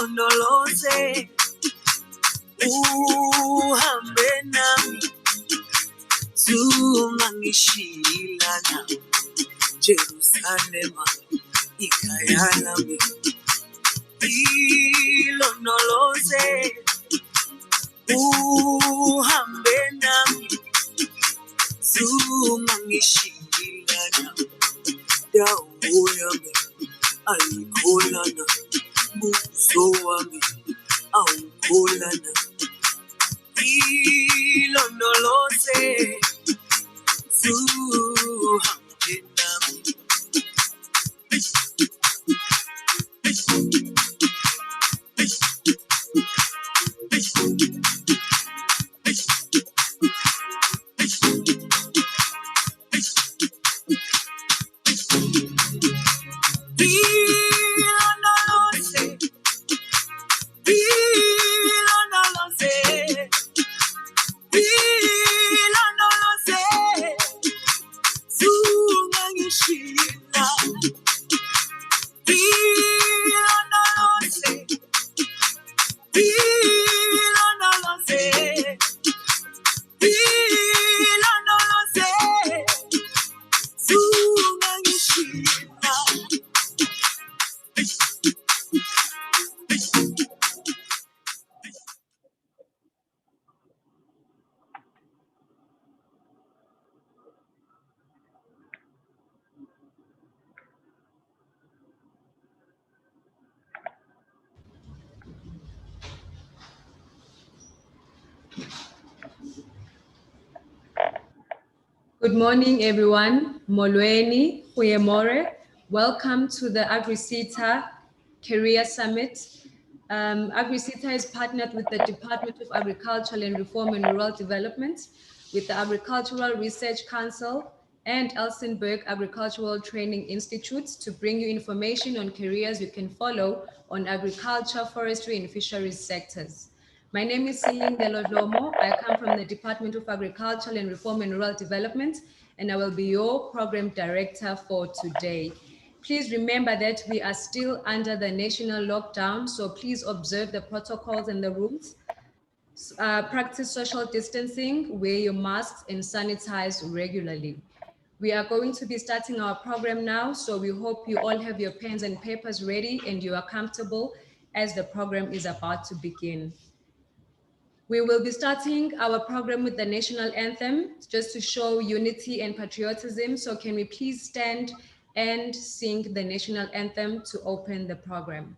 ilondoloze uhambe nami tungangishilana Jerusalema ikhaya lami ilondoloze uhambe nami tungangishilana dawo yami ayikholana buso wami awukholana ilondoloze uhambe nami Good morning, everyone. Molweni, Huyemore. Welcome to the AgriSeta Career Summit. AgriSeta is partnered with the Department of Agriculture and Reform and Rural Development, with the Agricultural Research Council and Elsenburg Agricultural Training Institute to bring you information on careers you can follow on agriculture, forestry, and fisheries sectors. My name is Celine Delodlomo. I come from the Department of Agriculture and Reform and Rural Development, and I will be your program director for today. Please remember that we are still under the national lockdown, so please observe the protocols and the rules. Practice social distancing, wear your masks, and sanitize regularly. We are going to be starting our program now, so we hope you all have your pens and papers ready and you are comfortable as the program is about to begin. We will be starting our program with the national anthem, just to show unity and patriotism. So can we please stand and sing the national anthem to open the program?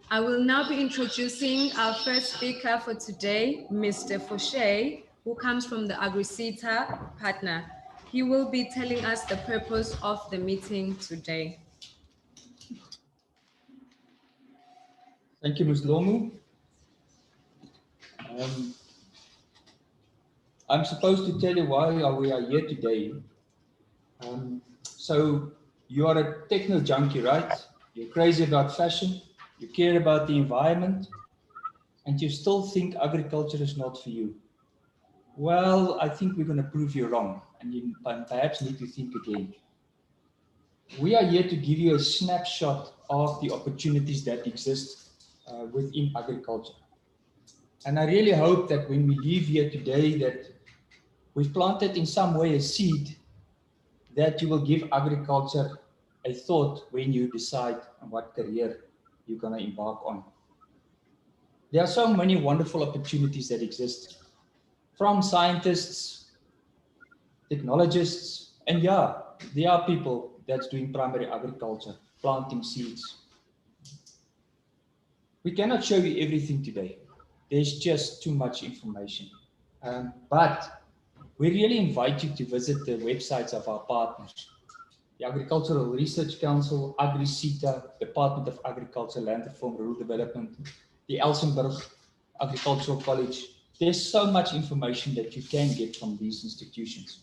I will now be introducing our first speaker for today, Mr. Foshay, who comes from the AgriSeta partner. He will be telling us the purpose of the meeting today. Thank you, Ms. Lomu. I'm supposed to tell you why we are here today. So you are a techno junkie, right? You're crazy about fashion, you care about the environment, and you still think agriculture is not for you. Well, I think we're going to prove you wrong, and you perhaps need to think again. We are here to give you a snapshot of the opportunities that exist within agriculture. And I really hope that when we leave here today that we've planted in some way a seed that you will give agriculture a thought when you decide on what career you're going to embark on. There are so many wonderful opportunities that exist, from scientists, technologists, and yeah, there are people that's doing primary agriculture, planting seeds. We cannot show you everything today. There's just too much information. But we really invite you to visit the websites of our partners. The Agricultural Research Council, AgriSeta, Department of Agriculture, Land Reform, Rural Development, the Elsenburg Agricultural College. There's so much information that you can get from these institutions.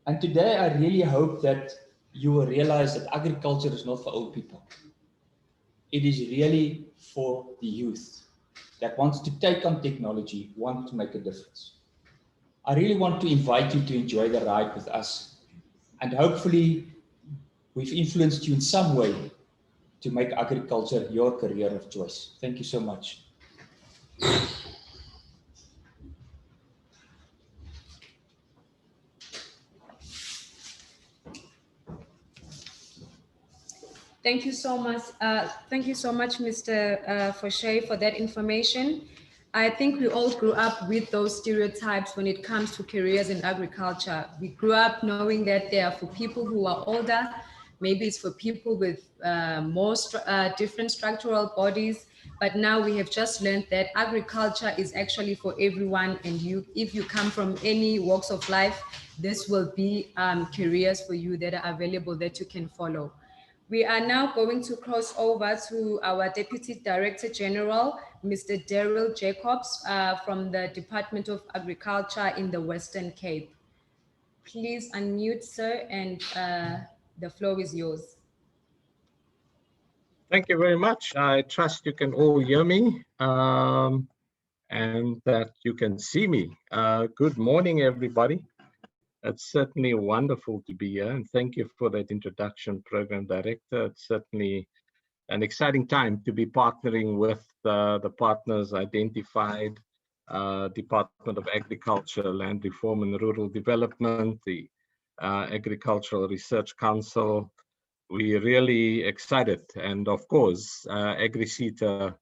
And today I really hope that you will realize that agriculture is not for old people. It is really for the youth that wants to take on technology, want to make a difference. I really want to invite you to enjoy the ride with us. And hopefully we've influenced you in some way to make agriculture your career of choice. Thank you so much. Thank you so much. Thank you so much, Mr. Foshay, for that information. I think we all grew up with those stereotypes when it comes to careers in agriculture. We grew up knowing that they are for people who are older, maybe it's for people with different structural bodies, but now we have just learned that agriculture is actually for everyone, and if you come from any walks of life, this will be careers for you that are available that you can follow. We are now going to cross over to our Deputy Director General, Mr. Daryl Jacobs from the Department of Agriculture in the Western Cape. Please unmute, sir, and the floor is yours. Thank you very much. I trust you can all hear me and that you can see me. Good morning, everybody. It's certainly wonderful to be here, and thank you for that introduction, Program Director. It's certainly an exciting time to be partnering with the partners identified, Department of Agriculture, Land Reform and Rural Development, the Agricultural Research Council. We're really excited, and of course, AgriSeta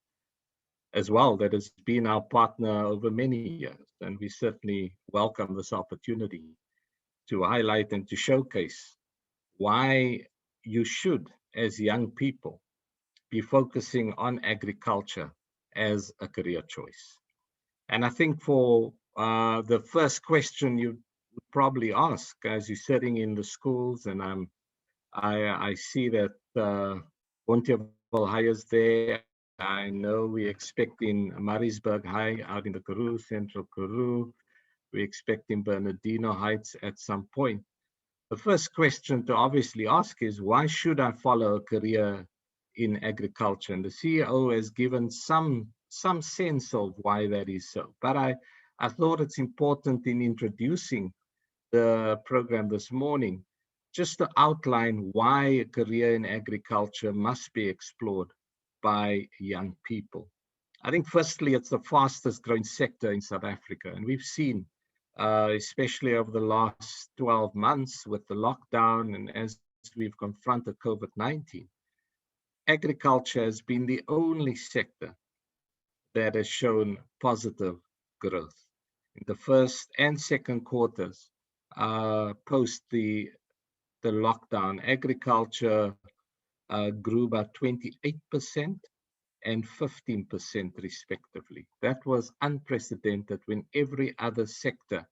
as well, that has been our partner over many years, and we certainly welcome this opportunity to highlight and to showcase why you should, as young people, be focusing on agriculture as a career choice. And I think for the first question you would probably ask as you're sitting in the schools, and I see that Bonteheuwel High is there. I know we're expecting Maritzburg High out in the Karoo, Central Karoo. We're expecting Bernardino Heights at some point. The first question to obviously ask is, why should I follow a career in agriculture? And the CEO has given some sense of why that is so. But I thought it's important in introducing the program this morning, just to outline why a career in agriculture must be explored by young people. I think firstly, it's the fastest growing sector in South Africa. And we've seen especially over the last 12 months with the lockdown and as we've confronted COVID-19, agriculture has been the only sector that has shown positive growth. In the first and second quarters, post the lockdown, agriculture grew by 28%, and 15% respectively. That was unprecedented when every other sector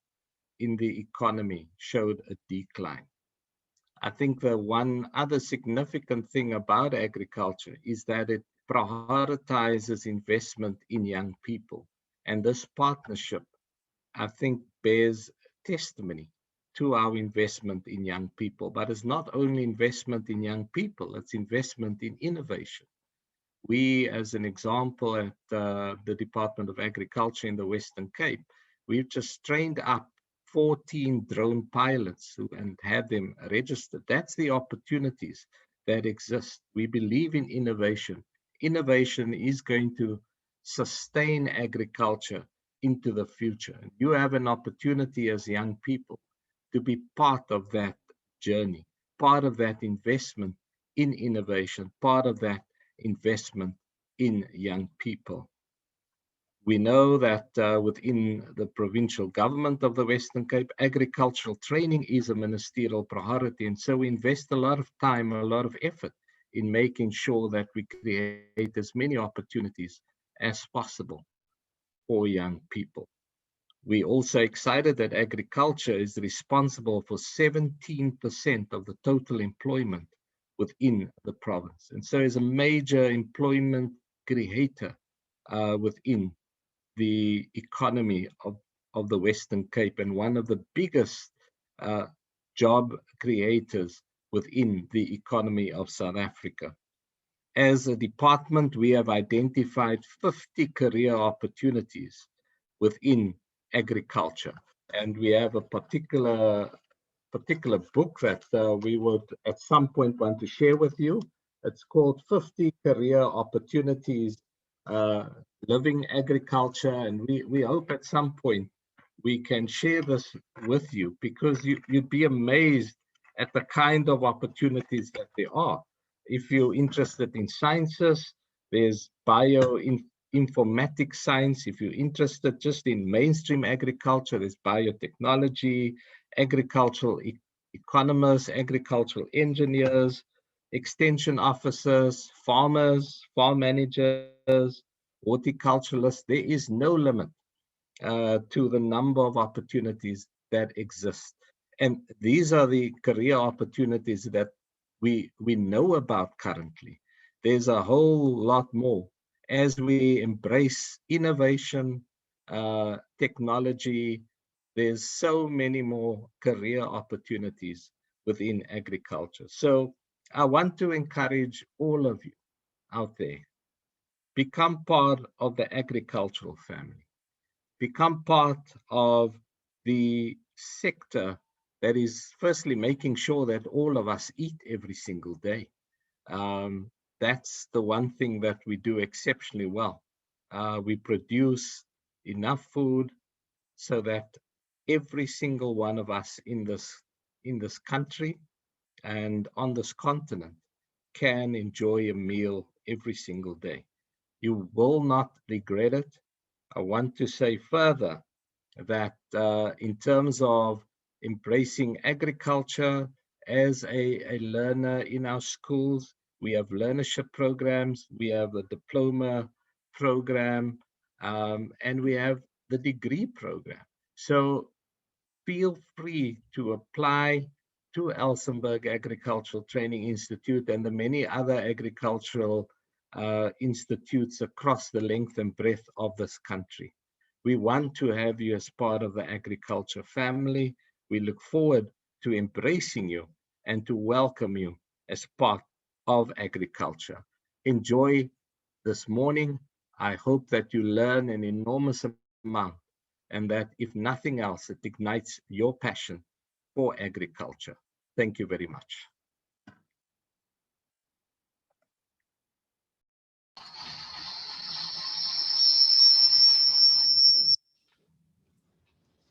in the economy showed a decline. I think the one other significant thing about agriculture is that it prioritizes investment in young people. And this partnership, I think, bears testimony to our investment in young people. But it's not only investment in young people, it's investment in innovation. We, as an example, at the Department of Agriculture in the Western Cape, we've just trained up 14 drone pilots and had them registered. That's the opportunities that exist. We believe in innovation. Innovation is going to sustain agriculture into the future. You have an opportunity as young people to be part of that journey, part of that investment in innovation, part of that investment in young people. We know that within the provincial government of the Western Cape, agricultural training is a ministerial priority. And so we invest a lot of time, a lot of effort in making sure that we create as many opportunities as possible for young people. We're also excited that agriculture is responsible for 17% of the total employment within the province. And so is a major employment creator within the economy of the Western Cape, and one of the biggest job creators within the economy of South Africa. As a department, we have identified 50 career opportunities within agriculture, and we have a particular book that we would at some point want to share with you. It's called 50 Career Opportunities Living Agriculture, and we hope at some point we can share this with you, because you'd be amazed at the kind of opportunities that there are. If you're interested in sciences, there's bioinformatics science. If you're interested just in mainstream agriculture, there's biotechnology, agricultural economists, agricultural engineers, extension officers, farmers, farm managers, horticulturalists. There is no limit to the number of opportunities that exist. And these are the career opportunities that we know about currently. There's a whole lot more as we embrace innovation, technology. There's so many more career opportunities within agriculture. So I want to encourage all of you out there, become part of the agricultural family. Become part of the sector that is firstly making sure that all of us eat every single day. That's the one thing that we do exceptionally well. We produce enough food so that every single one of us in this country and on this continent can enjoy a meal every single day. You will not regret it. I want to say further that in terms of embracing agriculture as a learner in our schools, we have learnership programs, we have a diploma program, and we have the degree program. So feel free to apply to Elsenburg Agricultural Training Institute and the many other agricultural institutes across the length and breadth of this country. We want to have you as part of the agriculture family. We look forward to embracing you and to welcome you as part of agriculture. Enjoy this morning. I hope that you learn an enormous amount, and that if nothing else, it ignites your passion for agriculture. Thank you very much.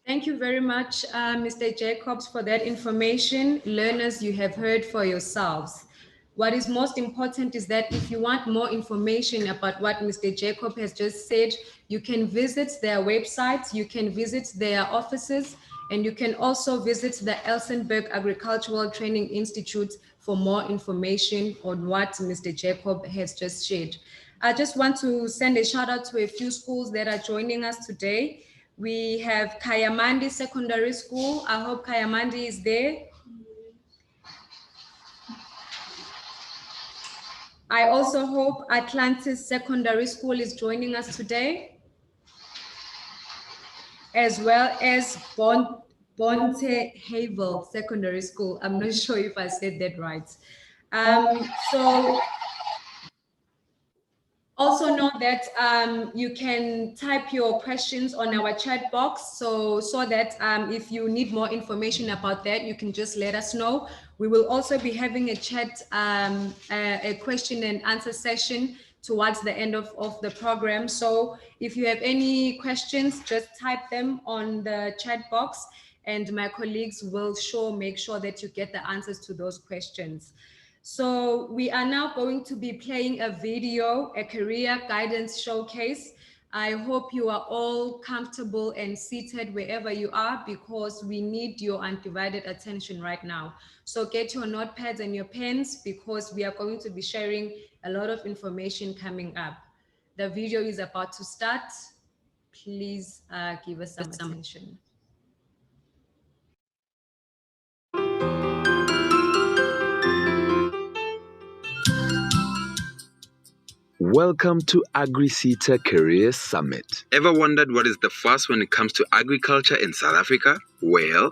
Thank you very much, Mr. Jacobs, for that information. Learners, you have heard for yourselves. What is most important is that if you want more information about what Mr. Jacob has just said, you can visit their websites, you can visit their offices, and you can also visit the Elsenburg Agricultural Training Institute for more information on what Mr. Jacob has just shared. I just want to send a shout out to a few schools that are joining us today. We have Kayamandi Secondary School. I hope Kayamandi is there. I also hope Atlantis Secondary School is joining us today, as well as Bonte Havel Secondary School. I'm not sure if I said that right. So also know that you can type your questions on our chat box, so that if you need more information about that, you can just let us know. We will also be having a chat, a question and answer session towards the end of the program. So if you have any questions, just type them on the chat box and my colleagues will make sure that you get the answers to those questions. So we are now going to be playing a video, a career guidance showcase. I hope you are all comfortable and seated wherever you are, because we need your undivided attention right now. So get your notepads and your pens, because we are going to be sharing a lot of information coming up. The video is about to start. Please give us some attention. Welcome to AgriSETA Career Summit. Ever wondered what is the first when it comes to agriculture in South Africa? Well,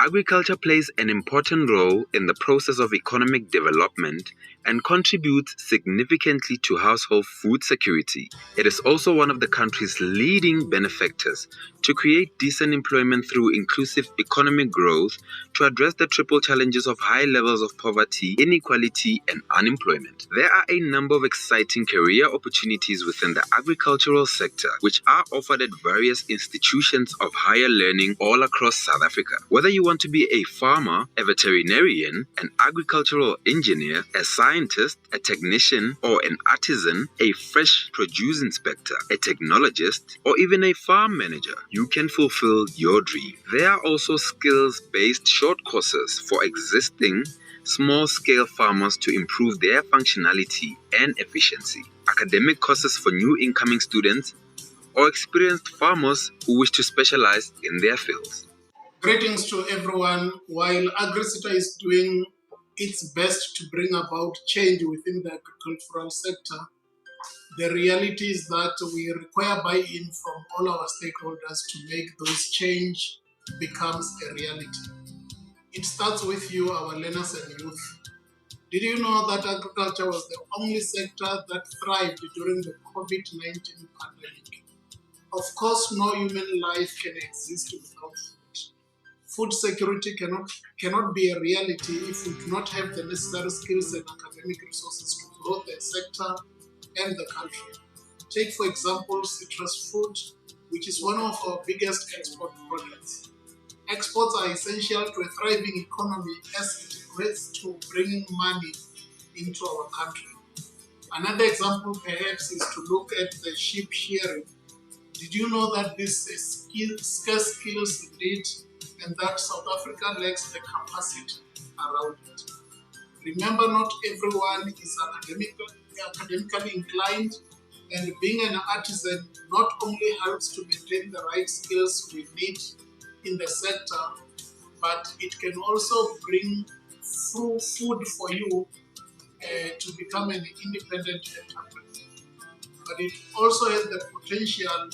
agriculture plays an important role in the process of economic development and contributes significantly to household food security. It is also one of the country's leading benefactors to create decent employment through inclusive economic growth, to address the triple challenges of high levels of poverty, inequality, and unemployment. There are a number of exciting career opportunities within the agricultural sector, which are offered at various institutions of higher learning all across South Africa. Whether you want to be a farmer, a veterinarian, an agricultural engineer, a scientist, a technician, or an artisan, a fresh produce inspector, a technologist, or even a farm manager, you can fulfill your dream. There are also skills-based short courses for existing small-scale farmers to improve their functionality and efficiency, academic courses for new incoming students, or experienced farmers who wish to specialize in their fields. Greetings to everyone. While AgriSETA is doing its best to bring about change within the agricultural sector, the reality is that we require buy-in from all our stakeholders to make those change becomes a reality. It starts with you, our learners and youth. Did you know that agriculture was the only sector that thrived during the COVID-19 pandemic? Of course, no human life can exist without food. Food security cannot be a reality if we do not have the necessary skills and academic resources to grow the sector and the country. Take, for example, citrus fruit, which is one of our biggest export products. Exports are essential to a thriving economy as it equates to bringing money into our country. Another example perhaps is to look at the sheep shearing. Did you know that this is scarce skills indeed, and that South Africa lacks the capacity around it? Remember, not everyone is academically inclined, and being an artisan not only helps to maintain the right skills we need in the sector, but it can also bring food for you to become an independent entrepreneur. But it also has the potential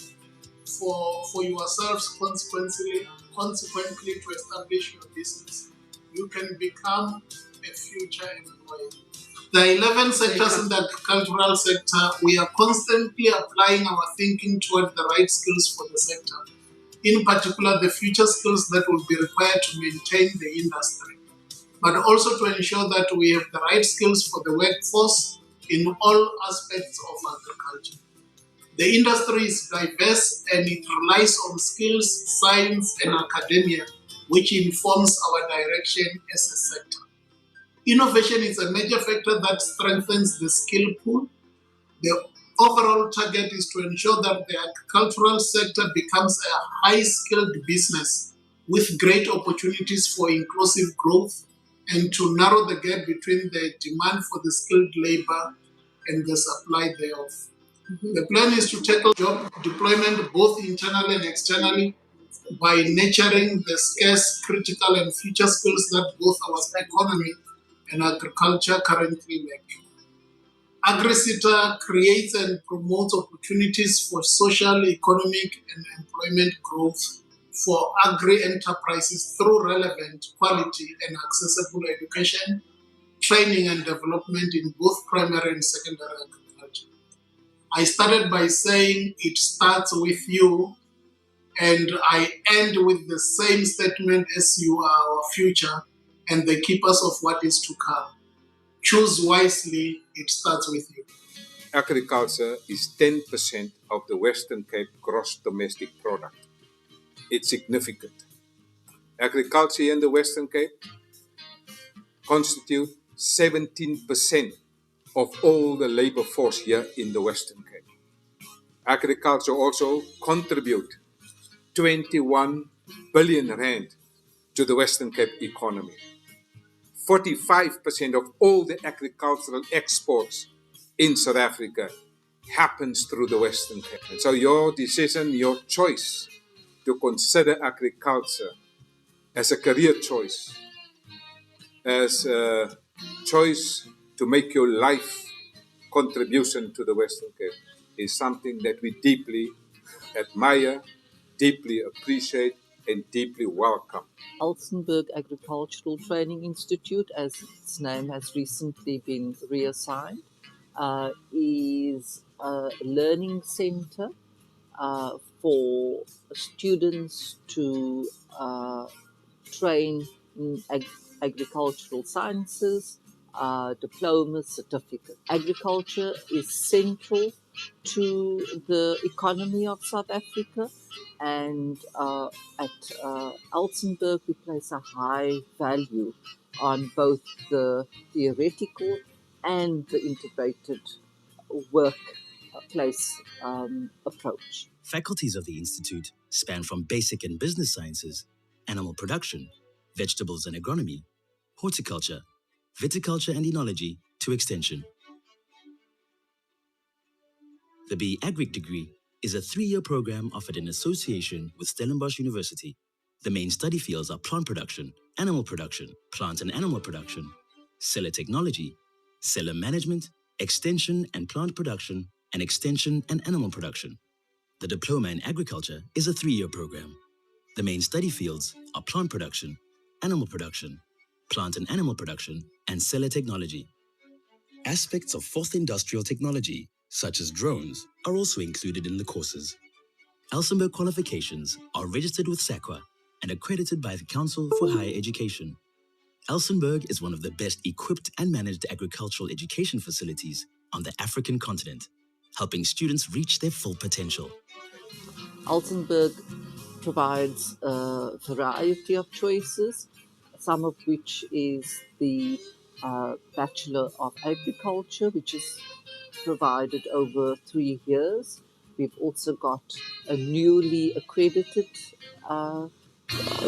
for yourselves consequently to establish your business. You can become a future employee. The 11 sectors in the agricultural sector, we are constantly applying our thinking toward the right skills for the sector. In particular, the future skills that will be required to maintain the industry, but also to ensure that we have the right skills for the workforce in all aspects of agriculture. The industry is diverse and it relies on skills, science, and academia, which informs our direction as a sector. Innovation is a major factor that strengthens the skill pool. The overall target is to ensure that the agricultural sector becomes a high-skilled business with great opportunities for inclusive growth and to narrow the gap between the demand for the skilled labor and the supply thereof. The plan is to tackle job deployment both internally and externally by nurturing the scarce, critical, and future skills that both our economy and agriculture currently lack. AgriSeta creates and promotes opportunities for social, economic, and employment growth for agri-enterprises through relevant, quality, and accessible education, training, and development in both primary and secondary agriculture. I started by saying it starts with you, and I end with the same statement as you are our future and the keepers of what is to come. Choose wisely, it starts with you. Agriculture is 10% of the Western Cape gross domestic product. It's significant. Agriculture in the Western Cape constitute 17% of all the labor force here in the Western Cape. Agriculture also contribute 21 billion rand to the Western Cape economy. 45% of all the agricultural exports in South Africa happens through the Western Cape. And so your decision, your choice to consider agriculture as a career choice, as a choice to make your life contribution to the Western Cape is something that we deeply admire, deeply appreciate, and deeply welcome. Elsenburg Agricultural Training Institute, as its name has recently been reassigned, is a learning center for students to train in agricultural sciences, diploma, certificate. Agriculture is central to the economy of South Africa, and at Elsenburg we place a high value on both the theoretical and the integrated workplace approach. Faculties of the Institute span from basic and business sciences, animal production, vegetables and agronomy, horticulture, viticulture and enology, to extension. The BE Agric degree is a 3-year program offered in association with Stellenbosch University. The main study fields are plant production, animal production, plant and animal production, cellular technology, cellular management, extension and plant production, and extension and animal production. The Diploma in Agriculture is a 3-year program. The main study fields are plant production, animal production, plant and animal production, and cellular technology. Aspects of fourth industrial technology, such as drones, are also included in the courses. Elsenburg qualifications are registered with SAQA and accredited by the Council for Higher Education. Elsenburg is one of the best equipped and managed agricultural education facilities on the African continent, helping students reach their full potential. Elsenburg provides a variety of choices, some of which is the Bachelor of Agriculture, which is provided over 3 years. We've also got a newly accredited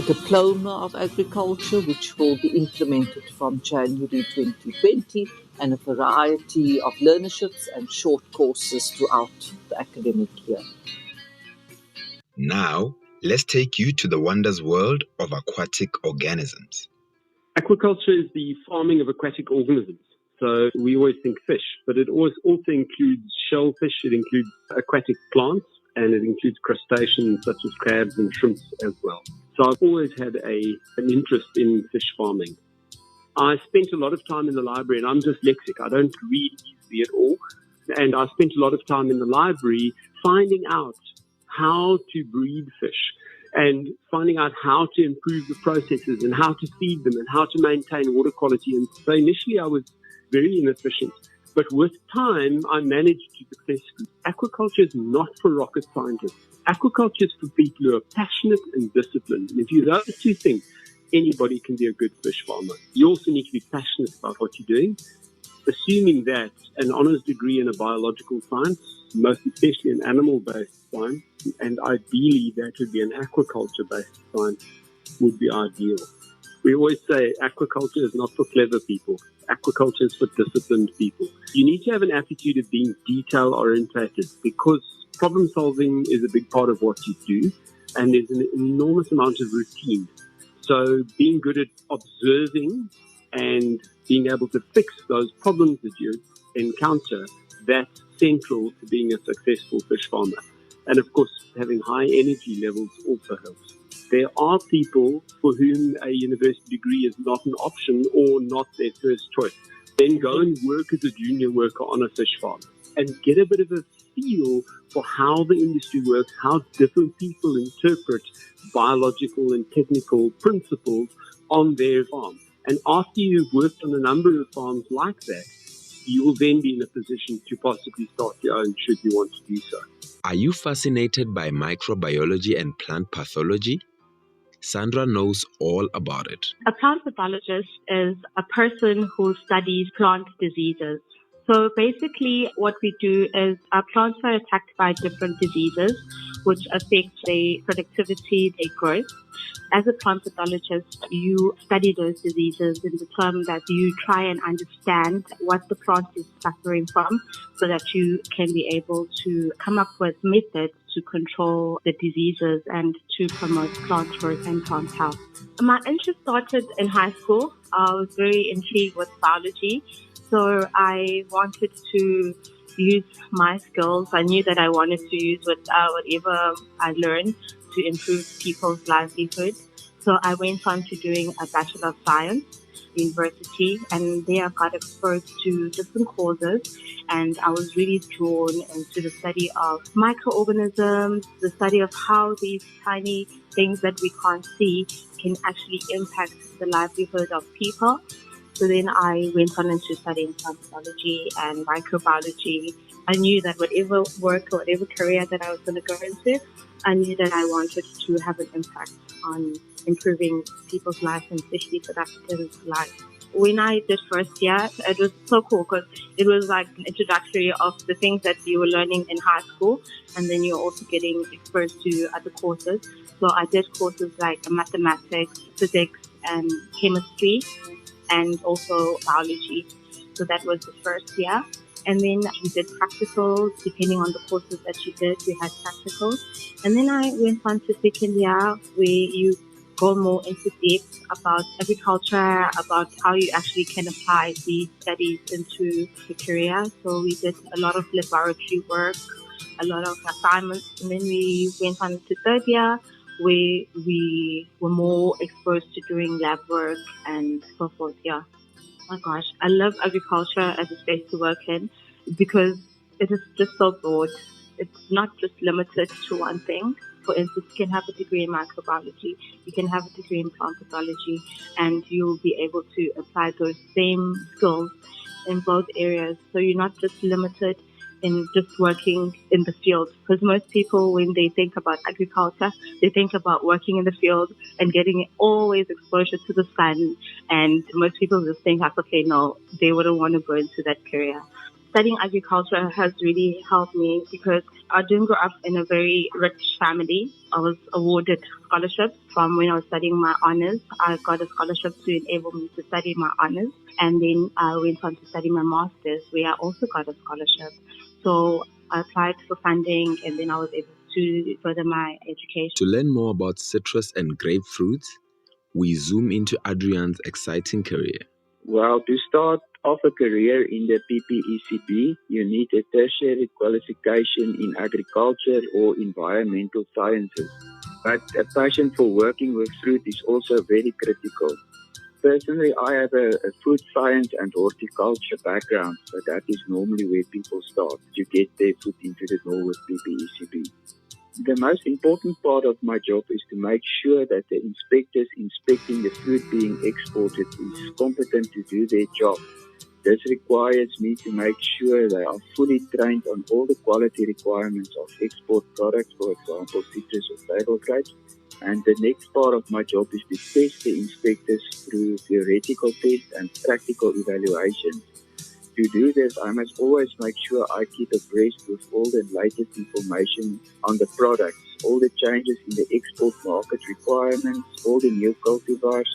Diploma of Agriculture, which will be implemented from January 2020, and a variety of learnerships and short courses throughout the academic year. Now, let's take you to the wonders world of aquatic organisms. Aquaculture is the farming of aquatic organisms. So we always think fish, but it also includes shellfish, it includes aquatic plants, and it includes crustaceans such as crabs and shrimps as well. So I've always had an interest in fish farming. I spent a lot of time in the library, and I'm dyslexic. I don't read easily at all. And I spent a lot of time in the library finding out how to breed fish and finding out how to improve the processes and how to feed them and how to maintain water quality. And so initially I was very inefficient, but with time I managed to successfully. Aquaculture is not for rocket scientists. Aquaculture is for people who are passionate and disciplined. And if you do those two things, anybody can be a good fish farmer. You also need to be passionate about what you're doing. Assuming that an honours degree in a biological science, most especially an animal-based science, and ideally that would be an aquaculture-based science, would be ideal. We always say aquaculture is not for clever people. aquaculture is for disciplined people. You need to have an attitude of being detail-orientated because problem solving is a big part of what you do, and there's an enormous amount of routine. So being good at observing and being able to fix those problems that you encounter, that's central to being a successful fish farmer. And of course, having high energy levels also helps. There are people for whom a university degree is not an option or not their first choice. Then go and work as a junior worker on a fish farm and get a bit of a feel for how the industry works, how different people interpret biological and technical principles on their farm. And after you've worked on a number of farms like that, you will then be in a position to possibly start your own should you want to do so. Are you fascinated by microbiology and plant pathology? Sandra knows all about it. A plant pathologist is a person who studies plant diseases. So basically what we do is our plants are attacked by different diseases which affect their productivity, their growth. As a plant pathologist, you study those diseases in the term that you try and understand what the plant is suffering from so that you can be able to come up with methods to control the diseases and to promote plant growth and plant health. My interest started in high school. I was very intrigued with biology, so I wanted to use my skills. I knew that I wanted to use whatever I learned to improve people's livelihood. So I went on to doing a Bachelor of Science university, and there I got exposed to different causes, and I was really drawn into the study of microorganisms, the study of how these tiny things that we can't see can actually impact the livelihood of people. So then I went on into studying plant pathology and microbiology. I knew that whatever work or whatever career that I was going to go into, I knew that I wanted to have an impact on improving people's lives and especially South Africans' lives. When I did first year, it was so cool because it was like an introductory of the things that you were learning in high school, and then you're also getting exposed to other courses. So I did courses like mathematics, physics, and chemistry, and also biology. So that was the first year. And then we did practicals. Depending on the courses that you did, we had practicals. And then I went on to second year where you go more into depth about agriculture, about how you actually can apply these studies into the career. So we did a lot of laboratory work, a lot of assignments. And then we went on to third year where we were more exposed to doing lab work and so forth. Yeah. Oh my gosh, I love agriculture as a space to work in because it is just so broad. It's not just limited to one thing. For instance, you can have a degree in microbiology, you can have a degree in plant pathology, and you'll be able to apply those same skills in both areas. So you're not just limited in just working in the field. Because most people, when they think about agriculture, they think about working in the field and getting always exposure to the sun. And most people just think like, okay, no, they wouldn't want to go into that career. Studying agriculture has really helped me because I didn't grow up in a very rich family. I was awarded scholarships from when I was studying my honors. I got a scholarship to enable me to study my honors. And then I went on to study my master's where I also got a scholarship. So I applied for funding and then I was able to further my education. To learn more about citrus and grapefruits, we zoom into Adrian's exciting career. Well, to start off a career in the PPECB, you need a tertiary qualification in agriculture or environmental sciences. But a passion for working with fruit is also very critical. Personally, I have a food science and horticulture background, so that is normally where people start to get their foot into the door with PPECB. The most important part of my job is to make sure that the inspectors inspecting the food being exported is competent to do their job. This requires me to make sure they are fully trained on all the quality requirements of export products, for example, citrus or table grapes. And the next part of my job is to test the inspectors through theoretical tests and practical evaluations. To do this, I must always make sure I keep abreast with all the latest information on the products, all the changes in the export market requirements, all the new cultivars,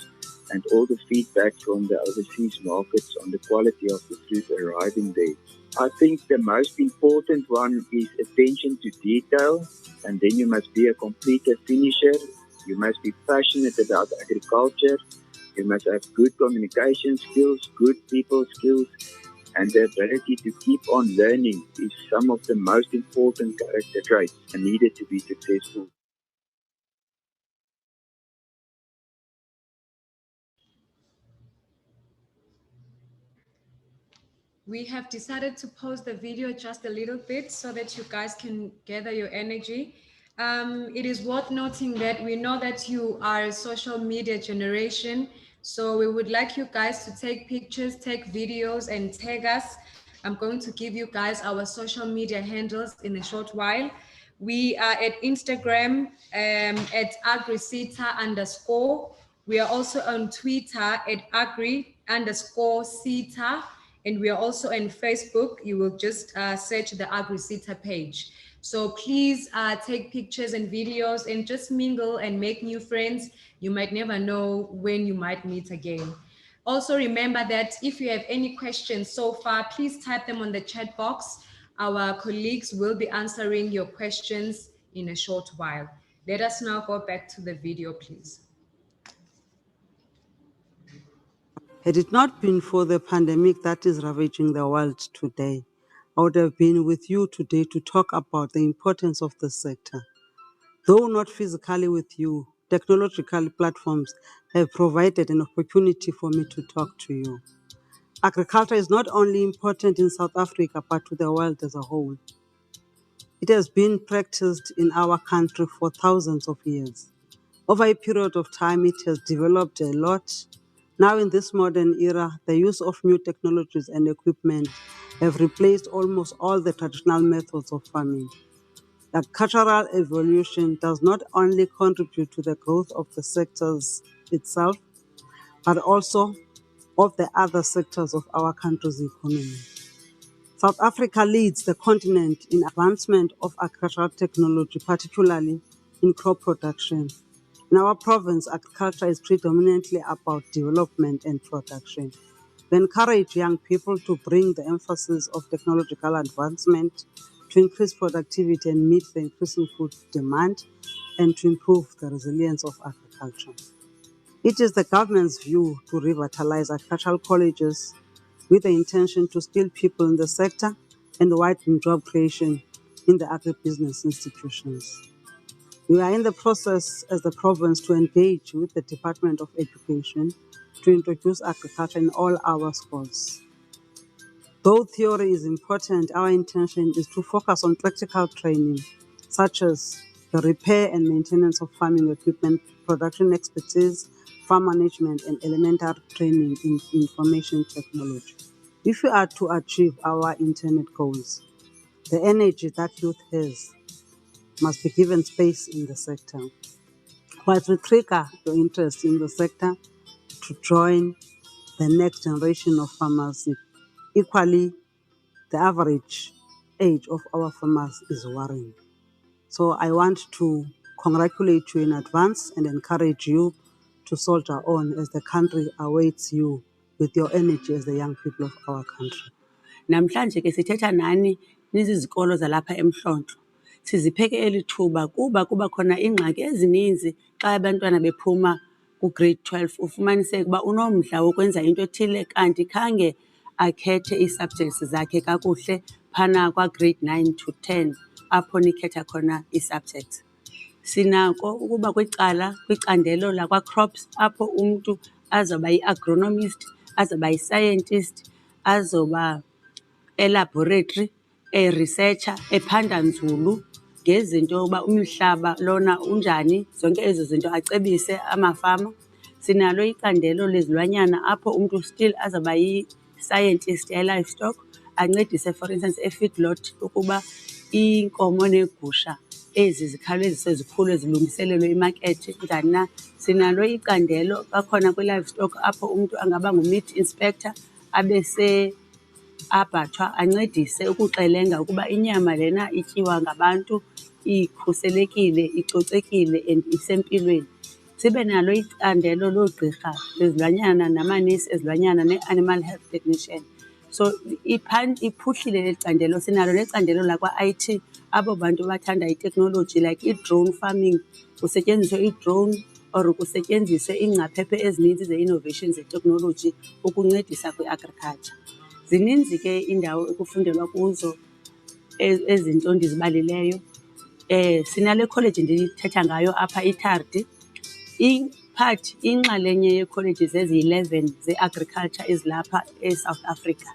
and all the feedback from the overseas markets on the quality of the fruit arriving there. I think the most important one is attention to detail, and then you must be a completer finisher. You must be passionate about agriculture. You must have good communication skills, good people skills, and the ability to keep on learning is some of the most important character traits needed to be successful. We have decided to pause the video just a little bit so that you guys can gather your energy. It is worth noting that we know that you are a social media generation, so we would like you guys to take pictures, take videos, and tag us. I'm going to give you guys our social media handles in a short while. We are at Instagram at agrisita_. We are also on Twitter at agri_sita. And we are also on Facebook. You will just search the AgriSita page. So please take pictures and videos and just mingle and make new friends. You might never know when you might meet again. Also remember that if you have any questions so far, please type them on the chat box. Our colleagues will be answering your questions in a short while. Let us now go back to the video, please. Had it not been for the pandemic that is ravaging the world today, I would have been with you today to talk about the importance of the sector. Though not physically with you, technological platforms have provided an opportunity for me to talk to you. Agriculture is not only important in South Africa, but to the world as a whole. It has been practiced in our country for thousands of years. Over a period of time, it has developed a lot. Now, in this modern era, the use of new technologies and equipment have replaced almost all the traditional methods of farming. The cultural evolution does not only contribute to the growth of the sectors itself, but also of the other sectors of our country's economy. South Africa leads the continent in advancement of agricultural technology, particularly in crop production. In our province, agriculture is predominantly about development and production. We encourage young people to bring the emphasis of technological advancement to increase productivity and meet the increasing food demand and to improve the resilience of agriculture. It is the government's view to revitalize agricultural colleges with the intention to skill people in the sector and widen job creation in the agribusiness institutions. We are in the process as the province to engage with the Department of Education to introduce agriculture in all our schools. Though theory is important, our intention is to focus on practical training, such as the repair and maintenance of farming equipment, production expertise, farm management, and elementary training in information technology. If we are to achieve our intended goals, the energy that youth has must be given space in the sector. What will trigger your interest in the sector to join the next generation of farmers? Equally, the average age of our farmers is worrying. So I want to congratulate you in advance and encourage you to soldier on as the country awaits you with your energy as the young people of our country. Namhlanje ke sithetha nani nizizikolo zalapha eMhlonto. Sizipheke elithuba kuba khona ingxaki ezininzi xa abantwana bephuma ku-grade 12 ufumaniseke uba unomdla wokwenza into ethile kanti khange akhethe ii-subjects zakhe kakuhle phana kwa-grade 9 to 10 apho nikhetha khona ii-subjects. Sinako ukuba kwicandelo lakwa-crops apho umntu azoba yi-agronomist, azoba yi-scientist, azoba elaboratory, researcher, ephanda nzulu ngezinto uba umhlaba lona unjani, zonke ezo zinto acebise amafama. Sinalo icandelo lezilwanyana apho umntu still azoba yi-scientist ye-livestock, ancedise for instance e-feedlot ukuba iinkomo neegusha ezi zikhawulezise zikhule zilungiselelwe imakethi njani na. Sinalo icandelo kakhona kwi-livestock apho umntu angaba ngu-meat inspector abese abhathwa ancedise ukuxelenga ukuba inyama lena ityiwa ngabantu ikhuselekile, icocekile and isempilweni. sibe nalo icandelo loogqirha bezilwanyana namanesi ezilwanyana ne-animal health technician. So iphuhlile le candelo. Sinalo necandelo lakwa-IT, abo bantu bathanda itekhnoloji like i-drone farming, kusetyenziswe i-drone or kusetyenziswe iingcaphephe ezininzi ze-innovation zeteknoloji ukuncedisa kwi-agriculture. Zininzi ke indawo ekufundelwa kuzo ezinto ndizibalileyo. Sinale college ndithetha ngayo apha iTardi. Inxalenye yeekholeji ezi-11 ze-agriculture ezilapha eSouth Africa.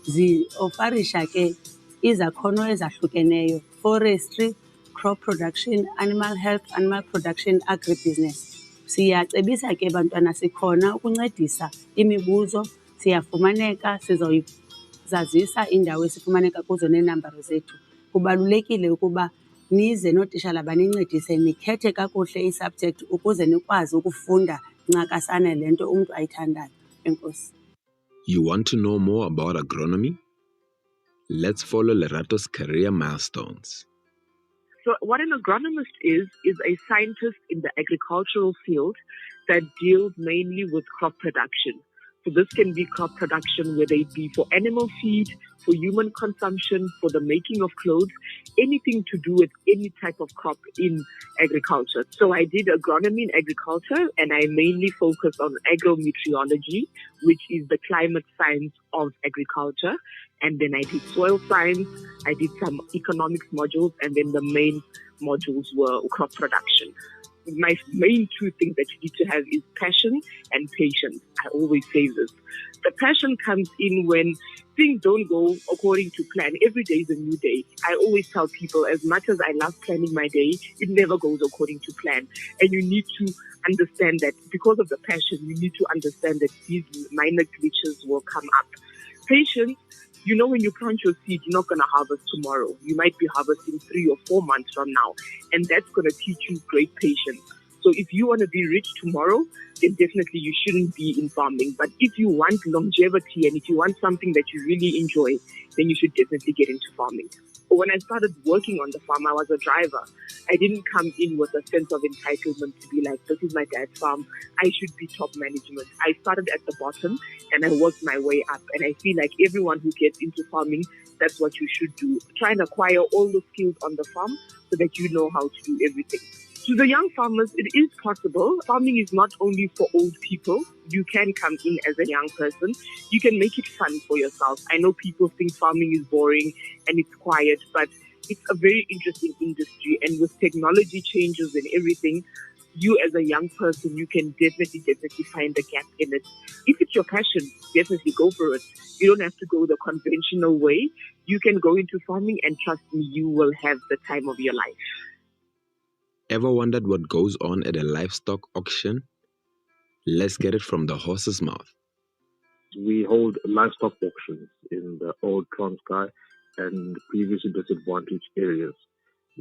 Ziofarisha ke izakhono ezahlukeneyo: forestry, crop production, animal health, animal production, agribusiness. Siyacebisa ke bantwana, sikhona ukuncedisa imibuzo, siyafumaneka, sizoyizazisa indawo esifumaneka kuzo neenambara zethu. Kubalulekile ukuba nize nootishala banincedise nikhethe kakuhle i-subject ukuze nikwazi ukufunda ncakasana le nto umntu ayithandayo. Enkosi. You want to know more about agronomy? Let's follow Lerato's career milestones. So what an agronomist is a scientist in the agricultural field that deals mainly with crop production. So this can be crop production, whether it be for animal feed, for human consumption, for the making of clothes, anything to do with any type of crop in agriculture. So I did agronomy in agriculture, and I mainly focused on agrometeorology, which is the climate science of agriculture. And then I did soil science, I did some economics modules, and then the main modules were crop production. My main two things that you need to have is passion and patience. I always say this. The passion comes in when things don't go according to plan. Every day is a new day. I always tell people, as much as I love planning my day, it never goes according to plan. And you need to understand that because of the passion, you need to understand that these minor glitches will come up. Patience, you know, when you plant your seed, you're not going to harvest tomorrow. You might be harvesting 3 or 4 months from now. And that's going to teach you great patience. So if you want to be rich tomorrow, then definitely you shouldn't be in farming. But if you want longevity and if you want something that you really enjoy, then you should definitely get into farming. But when I started working on the farm, I was a driver. I didn't come in with a sense of entitlement to be like, this is my dad's farm, I should be top management. I started at the bottom and I worked my way up. And I feel like everyone who gets into farming, that's what you should do. Try and acquire all the skills on the farm so that you know how to do everything. To the young farmers, it is possible. Farming is not only for old people. You can come in as a young person. You can make it fun for yourself. I know people think farming is boring and it's quiet, but it's a very interesting industry. And with technology changes and everything, you as a young person, you can definitely find a gap in it. If it's your passion, definitely go for it. You don't have to go the conventional way. You can go into farming and trust me, you will have the time of your life. Ever wondered what goes on at a livestock auction? Let's get it from the horse's mouth. We hold livestock auctions in the old Transkei and previously disadvantaged areas,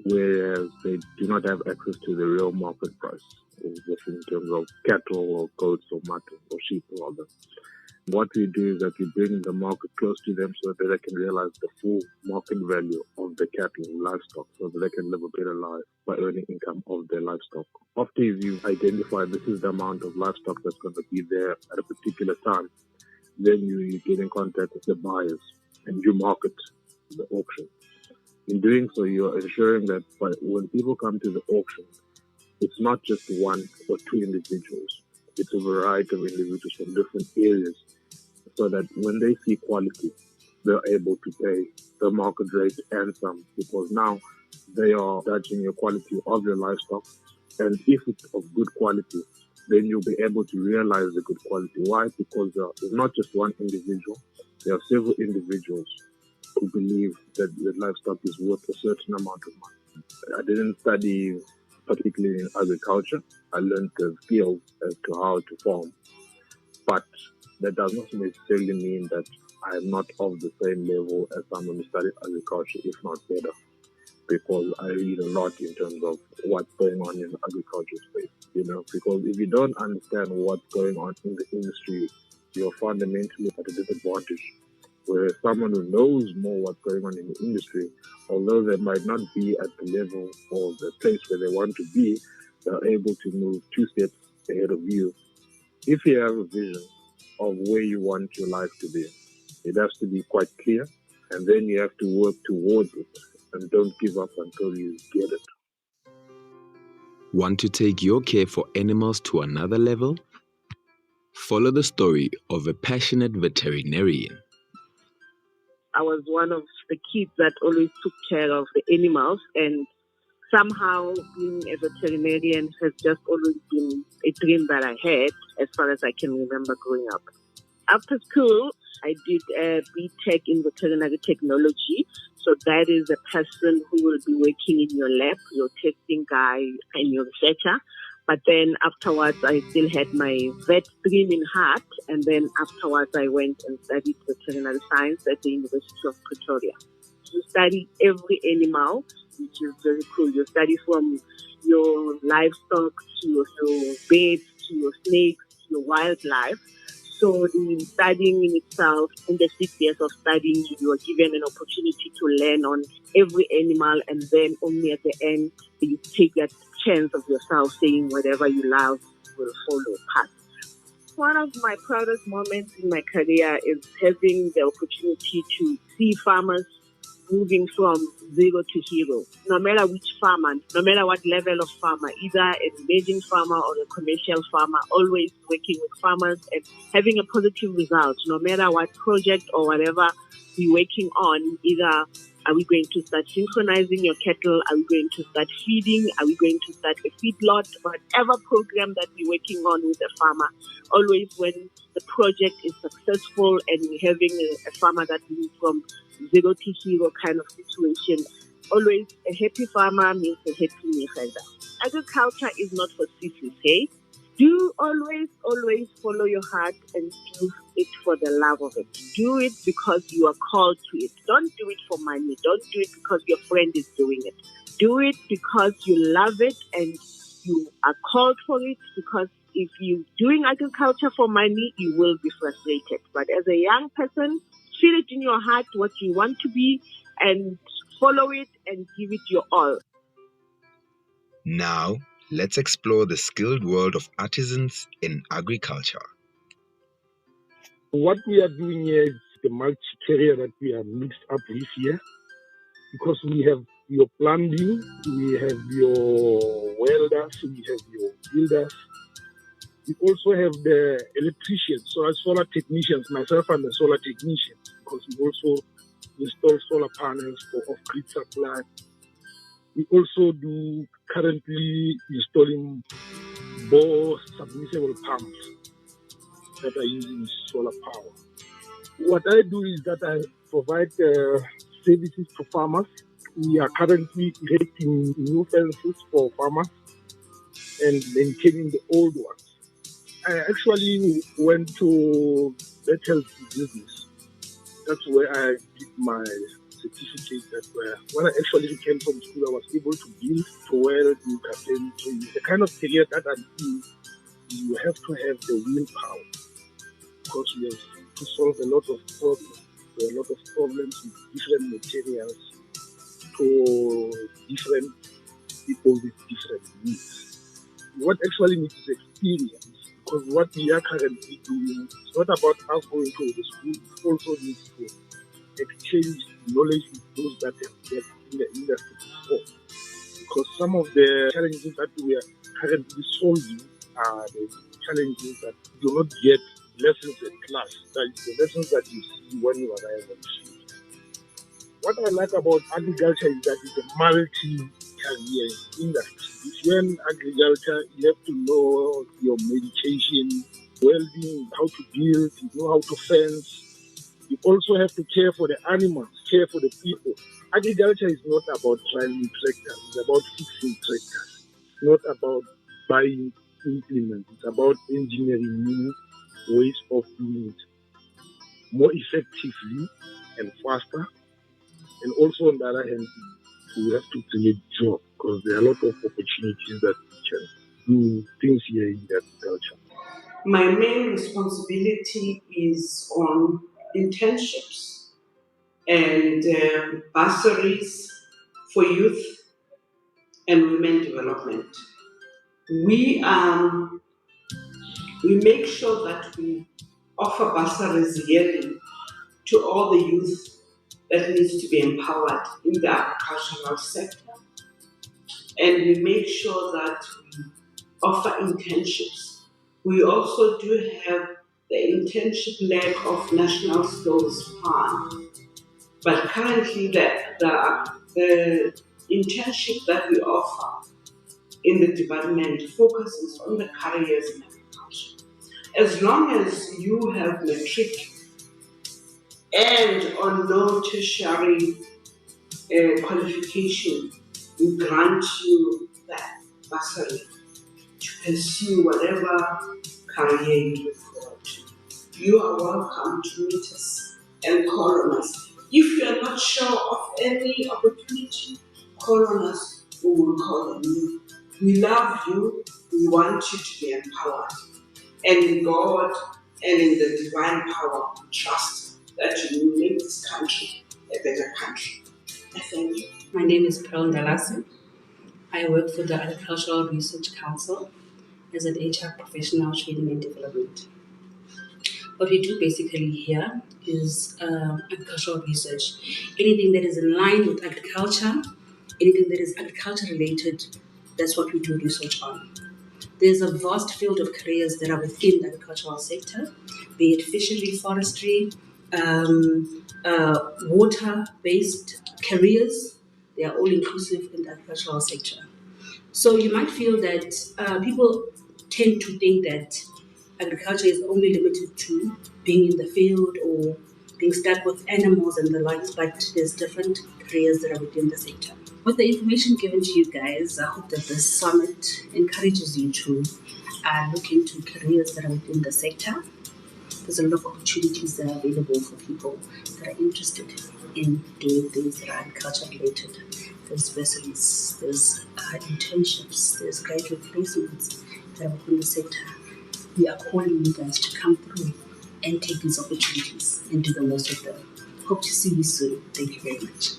whereas they do not have access to the real market price, in terms of cattle or goats or mutton or sheep or other. What we do is that we bring the market close to them so that they can realize the full market value of the cattle and livestock so that they can live a better life by earning income of their livestock. After you've identified this is the amount of livestock that's going to be there at a particular time, then you get in contact with the buyers and you market the auction. In doing so, you're ensuring that when people come to the auction, it's not just 1 or 2 individuals. It's a variety of individuals from different areas so that when they see quality, they're able to pay the market rate and some, because now they are judging your quality of your livestock. And if it's of good quality, then you'll be able to realize the good quality. Why? Because there's not just one individual. There are several individuals who believe that the livestock is worth a certain amount of money. I didn't study particularly in agriculture. I learned the skills as to how to farm. But that does not necessarily mean that I am not of the same level as someone who studied agriculture, if not better, because I read a lot in terms of what's going on in the agriculture space, because if you don't understand what's going on in the industry, you're fundamentally at a disadvantage. Whereas someone who knows more what's going on in the industry, although they might not be at the level or the place where they want to be, They're able to move 2 steps ahead of you. If you have a vision of where you want your life to be, it has to be quite clear, and then you have to work towards it, and don't give up until you get it. Want to take your care for animals to another level? Follow the story of a passionate veterinarian. I was one of the kids that always took care of the animals, and somehow being a veterinarian has just always been a dream that I had as far as I can remember growing up. After school, I did a BTech in veterinary technology. So that is a person who will be working in your lab, your testing guy and your researcher. But then afterwards, I still had my vet dream in heart. And then afterwards, I went and studied veterinary science at the University of Pretoria. You study every animal, which is very cool. You study from your livestock to your birds, to your snakes, to your wildlife. So in studying in itself, in the 6 years of studying, you are given an opportunity to learn on every animal, and then only at the end, you take that chance of yourself saying whatever you love will follow path. One of my proudest moments in my career is having the opportunity to see farmers moving from zero to hero. No matter which farmer, no matter what level of farmer, either an emerging farmer or a commercial farmer, always working with farmers and having a positive result. No matter what project or whatever we're working on, either are we going to start synchronizing your cattle? Are we going to start feeding? Are we going to start a feedlot? Whatever program that we're working on with a farmer, always when the project is successful and we're having a farmer that moves from zero to hero kind of situation, always a happy farmer means a happy Nigerian. Agriculture is not for sissies, hey? Do always follow your heart and do it for the love of it. Do it because you are called to it. Don't do it for money. Don't do it because your friend is doing it. Do it because you love it and you are called for it, because if you're doing agriculture for money, you will be frustrated. But as a young person, feel it in your heart what you want to be and follow it and give it your all. Now, let's explore the skilled world of artisans in agriculture. What we are doing here is the multi-career that we have mixed up this year, because we have your plumbing, we have your welders, we have your builders. We also have the electricians, so as solar technicians, myself I'm a solar technician, because we also install solar panels for off-grid supply. We also do currently installing bore submersible pumps that are using solar power. What I do is that I provide services to farmers. We are currently erecting new fences for farmers and maintaining the old ones. I actually went to Bethel Business. That's where I did my certificate. That when I actually came from school, I was able to build, to weld, do carpentry. The kind of career that I'm in, you have to have the willpower, because we have to solve a lot of problems. There are a lot of problems with different materials for different people with different needs. What actually needs is experience, because what we are currently doing is not about us going to the school, it also needs to exchange knowledge with those that have worked in the industry before. Because some of the challenges that we are currently solving are the challenges that you do not get lessons in class. That is the lessons that you see when you arrive on the field. What I like about agriculture is that it's a multi-career industry. If you're in agriculture, you have to know your medication, welding, how to build, you know how to fence. You also have to care for the animals, care for the people. Agriculture is not about driving tractors, it's about fixing tractors. It's not about buying implements, it's about engineering new ways of doing it more effectively and faster. And also on the other hand, we have to create jobs, because there are a lot of opportunities that we can do things here in agriculture. My main responsibility is on internships and bursaries for youth and women development. We make sure that we offer bursaries yearly to all the youth that needs to be empowered in the agricultural sector. And we make sure that we offer internships. We also do have the internship leg of National Skills Fund. But currently the internship that we offer in the department focuses on the careers in agriculture. As long as you have matric and on no tertiary qualification, we grant you that bursary to pursue whatever career you look forward to. You are welcome to meet us and call on us. If you are not sure of any opportunity, call on us, we will call on you. We love you, we want you to be empowered. And in God and in the divine power, we trust that you will make this country a better country. I thank you. My name is Pearl Ndalasi. I work for the Agricultural Research Council as an HR professional training and development. What we do basically here is agricultural research. Anything that is in line with agriculture, anything that is agriculture related, that's what we do research on. There's a vast field of careers that are within the agricultural sector, be it fishery, forestry, water-based careers. They are all inclusive in the agricultural sector. So you might feel that people tend to think that agriculture is only limited to being in the field or being stuck with animals and the likes, but there's different careers that are within the sector. With the information given to you guys, I hope that this summit encourages you to look into careers that are within the sector. There's a lot of opportunities that are available for people that are interested in doing things that are agriculture related. There's bursaries, there's internships, there's graduate placements that are within the sector. We are calling you guys to come through and take these opportunities and do the most of them. Hope to see you soon. Thank you very much.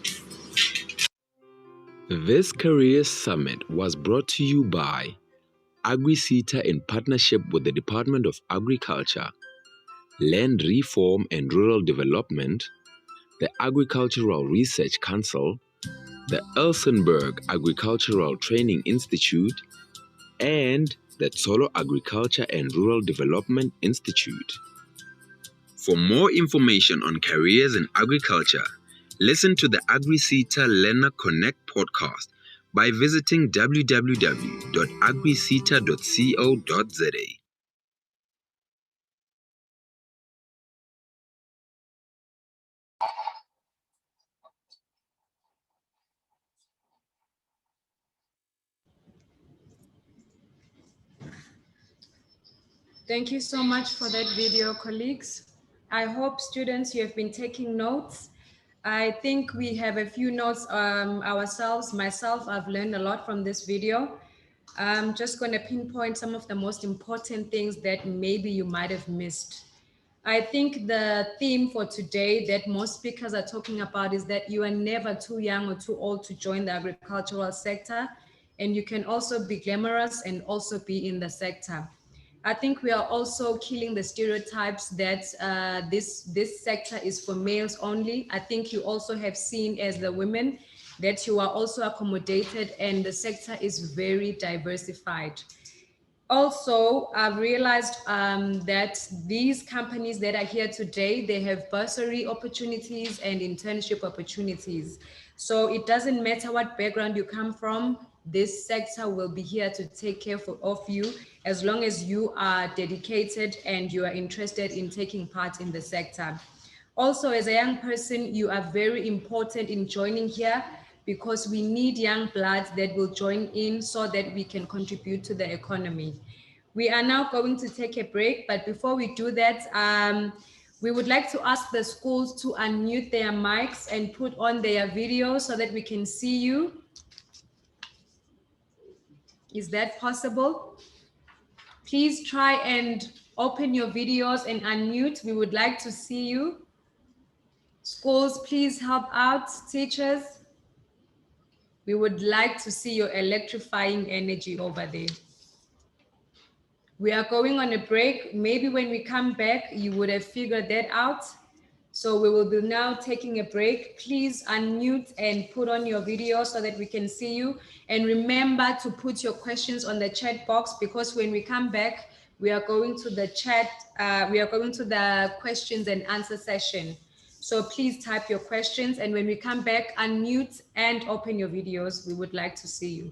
This Career Summit was brought to you by AgriSETA in partnership with the Department of Agriculture, Land Reform and Rural Development, the Agricultural Research Council, the Elsenburg Agricultural Training Institute, and the Tsolo Agriculture and Rural Development Institute. For more information on careers in agriculture, listen to the AgriSETA Learner Connect podcast by visiting www.agriseta.co.za. Thank you so much for that video, colleagues. I hope students, you have been taking notes. I think we have a few notes ourselves. Myself, I've learned a lot from this video. I'm just going to pinpoint some of the most important things that maybe you might have missed. I think the theme for today that most speakers are talking about is that you are never too young or too old to join the agricultural sector, and you can also be glamorous and also be in the sector. I think we are also killing the stereotypes that this sector is for males only. I think you also have seen as the women that you are also accommodated and the sector is very diversified. Also, I've realized that these companies that are here today, they have bursary opportunities and internship opportunities. So it doesn't matter what background you come from, this sector will be here to take care of you as long as you are dedicated and you are interested in taking part in the sector. Also, as a young person, you are very important in joining here because we need young blood that will join in so that we can contribute to the economy. We are now going to take a break, but before we do that, we would like to ask the schools to unmute their mics and put on their videos so that we can see you. Is that possible? Please try and open your videos and unmute. We would like to see you. Schools, please help out. Teachers, we would like to see your electrifying energy over there. We are going on a break. Maybe when we come back, you would have figured that out. So we will be now taking a break. Please unmute and put on your video so that we can see you. And remember to put your questions on the chat box, because when we come back, we are going to the chat, we are going to the questions and answer session. So please type your questions, and when we come back, unmute and open your videos. We would like to see you.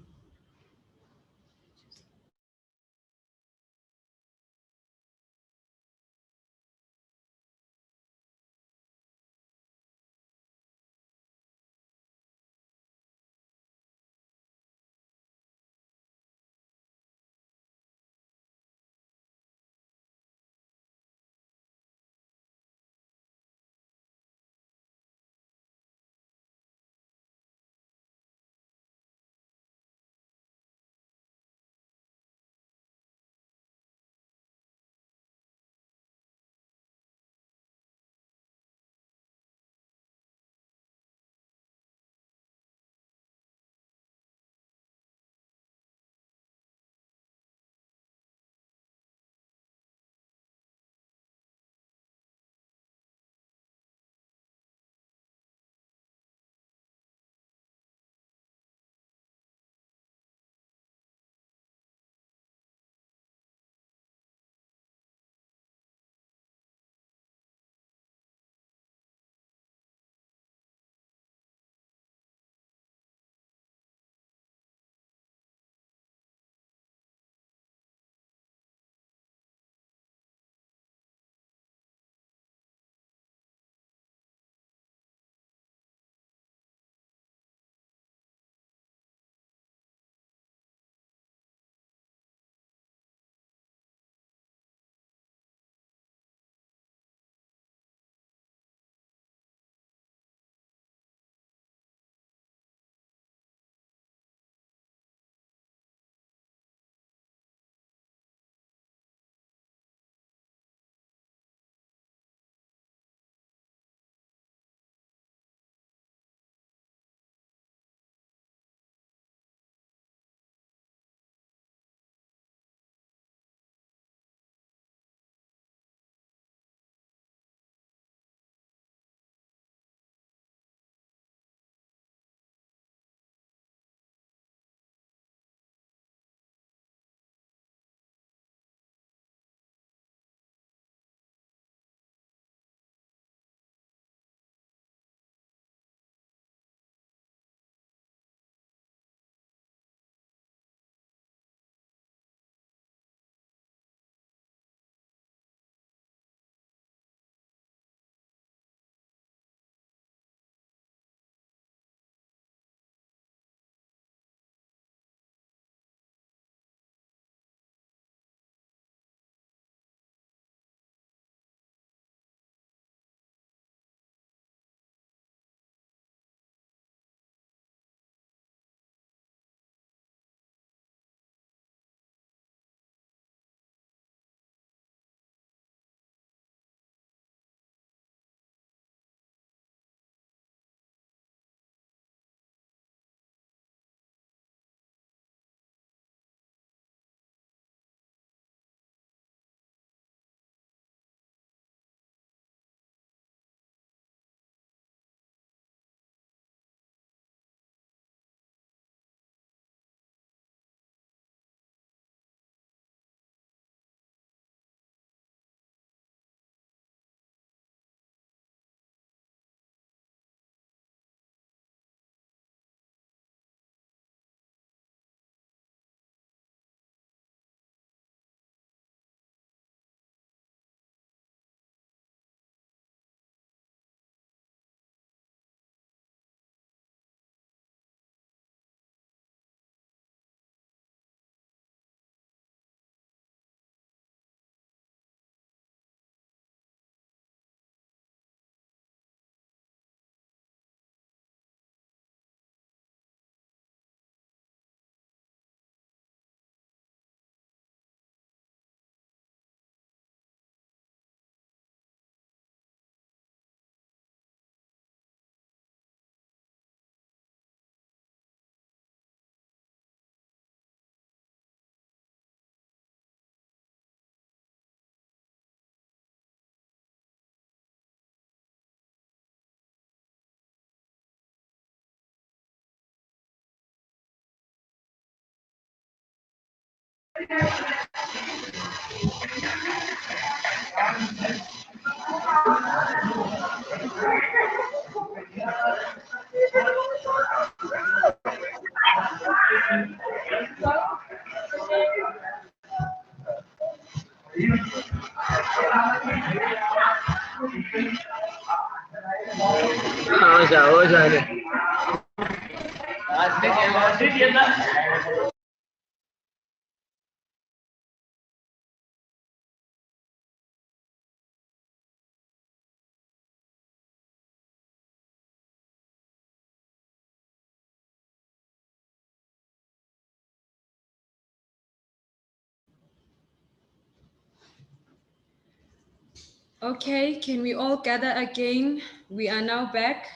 Okay, can we all gather again? We are now back.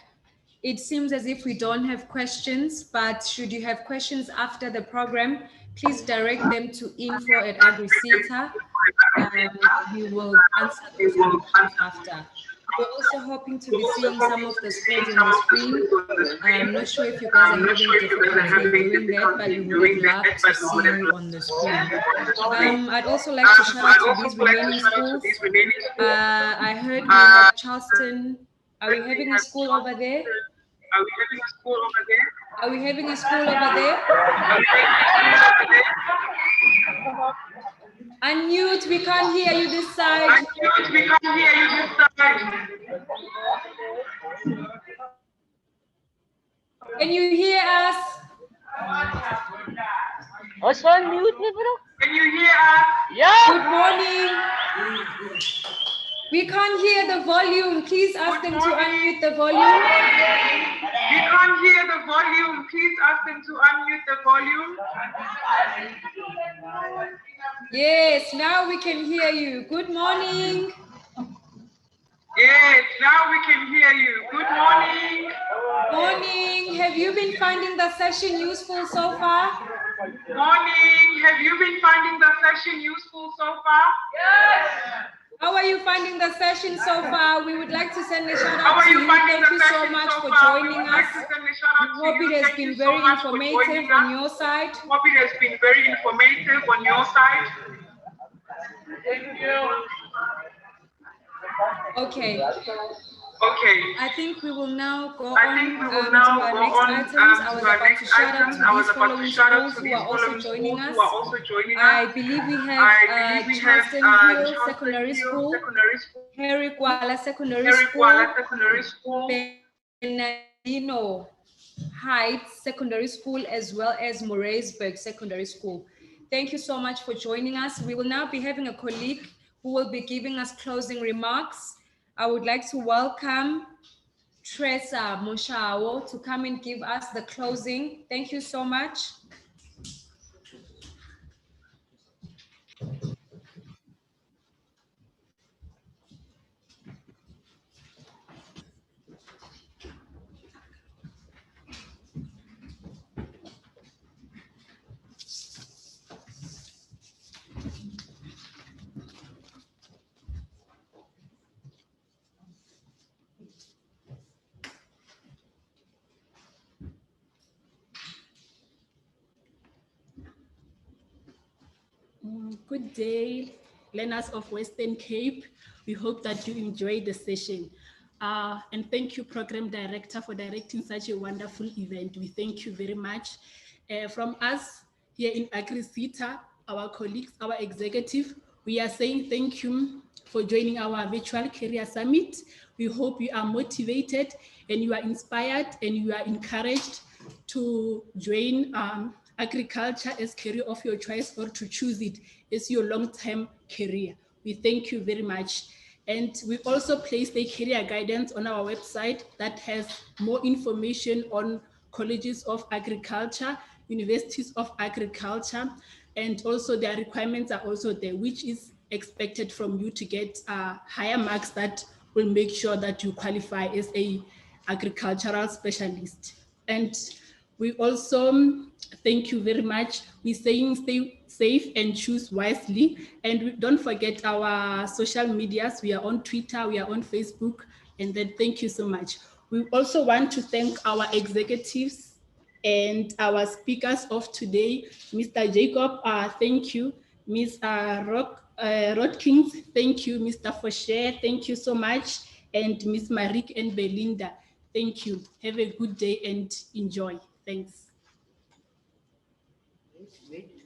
It seems as if we don't have questions, but should you have questions after the program, please direct them to info@agriseta. We will answer those questions after. We're also hoping to be seeing some of the schools on the screen. I'm not sure if you guys are having difficulty doing that, but we would have loved to see you on the screen. I'd also like to shout out to these remaining schools. I heard we have Charleston. Are we having a school over there? Are we having a school over there? Are we having a school over there? Unmute, we can't hear you this side. Unmute, we can't hear you this side. Can you hear us? Also unmute me, bro. Can you hear us? Yeah. Good morning. We can't hear the volume. Please ask them to unmute the volume. We can't hear the volume. Please ask them to unmute the volume. Yes, now we can hear you. Good morning. Yes, now we can hear you. Good morning. Morning. Have you been finding the session useful so far? Morning. Have you been finding the session useful so far? Yes. How are you finding the session so far? We would like to send a shout out to you. Thank you so much for joining us. We hope it has been very informative on your side. Hope it has been very informative on your side. Thank you. Okay. Okay. I think we will now go on to our next items. I was about to shout out to these following schools who are also joining us. I believe we have Charleston Hill Secondary School, Harry Kuala Secondary School, Bernardino Heights Secondary School, as well as Moraesburg Secondary School. Thank you so much for joining us. We will now be having a colleague who will be giving us closing remarks. I would like to welcome Tresa Moshawo to come and give us the closing. Thank you so much. Good day, learners of Western Cape. We hope that you enjoyed the session. And thank you, Program Director, for directing such a wonderful event. We thank you very much. From us here in AgriSeta, our colleagues, our executive, we are saying thank you for joining our virtual career summit. We hope you are motivated and you are inspired and you are encouraged to join agriculture as career of your choice, or to choose it as your long-term career. We thank you very much. And we also placed a career guidance on our website that has more information on colleges of agriculture, universities of agriculture, and also their requirements are also there, which is expected from you to get higher marks that will make sure that you qualify as a agricultural specialist. And we also thank you very much. We're saying stay safe and choose wisely. And don't forget our social medias. We are on Twitter, we are on Facebook, and then thank you so much. We also want to thank our executives and our speakers of today. Mr. Jacob, thank you. Ms. Rodkins, thank you. Mr. Fosher, thank you so much. And Ms. Marik and Belinda, thank you. Have a good day and enjoy. Thanks. Wait.